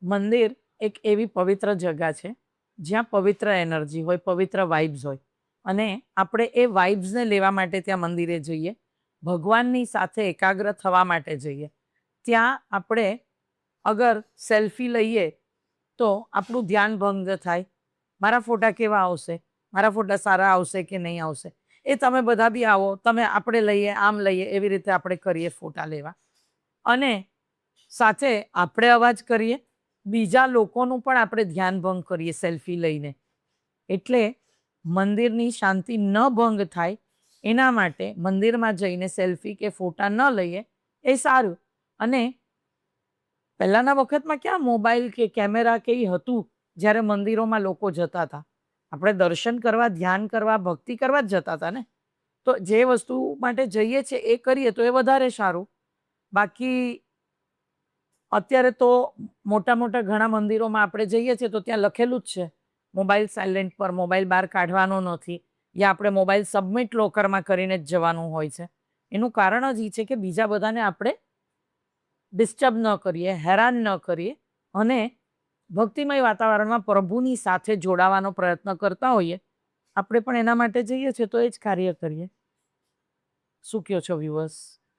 મંદિર એક એવી પવિત્ર જગા છે જ્યાં પવિત્ર એનર્જી હોય, પવિત્ર વાઇબ્સ હોય અને આપણે એ વાઇબ્સને લેવા માટે ત્યાં મંદિરે જઈએ, ભગવાનની સાથે એકાગ્ર થવા માટે જઈએ. ત્યાં આપણે અગર સેલ્ફી લઈએ તો આપણું ધ્યાન ભંગ થાય. મારા ફોટા કેવા આવશે, મારા ફોટા સારા આવશે કે નહીં આવશે, એ તમે બધા બી આવો, તમે આપણે લઈએ, આમ લઈએ, એવી રીતે આપણે કરીએ ફોટા લેવા. અને સાથે આપણે અવાજ કરીએ, બીજા લોકોનું પણ આપણે ધ્યાન ભંગ કરીએ સેલ્ફી લઈને. એટલે મંદિરની શાંતિ ન ભંગ થાય એના માટે મંદિરમાં જઈને સેલ્ફી કે ફોટા ન લઈએ એ સારું. અને પહેલાના વખતમાં ક્યાં મોબાઈલ કે કેમેરા કે એ હતું જ્યારે મંદિરોમાં લોકો જતા હતા? આપણે દર્શન કરવા, ધ્યાન કરવા, ભક્તિ કરવા જ જતા હતા ને. તો જે વસ્તુ માટે જઈએ છીએ એ કરીએ તો એ વધારે સારું. બાકી અત્યારે તો મોટા મોટા ઘણા મંદિરોમાં આપણે જઈએ છીએ તો ત્યાં લખેલું જ છે મોબાઈલ સાયલેન્ટ પર, મોબાઈલ બહાર કાઢવાનો નથી, યા આપણે મોબાઈલ સબમિટ લોકરમાં કરીને જ જવાનું હોય છે. એનું કારણ જ એ છે કે બીજા બધાને આપણે ડિસ્ટર્બ ન કરીએ, હેરાન ન કરીએ અને ભક્તિમય વાતાવરણમાં પ્રભુની સાથે જોડાવાનો પ્રયત્ન કરતા હોઈએ. આપણે પણ એના માટે જઈએ છીએ તો એ જ કાર્ય કરીએ. શું કહો છો વ્યુઅર્સ?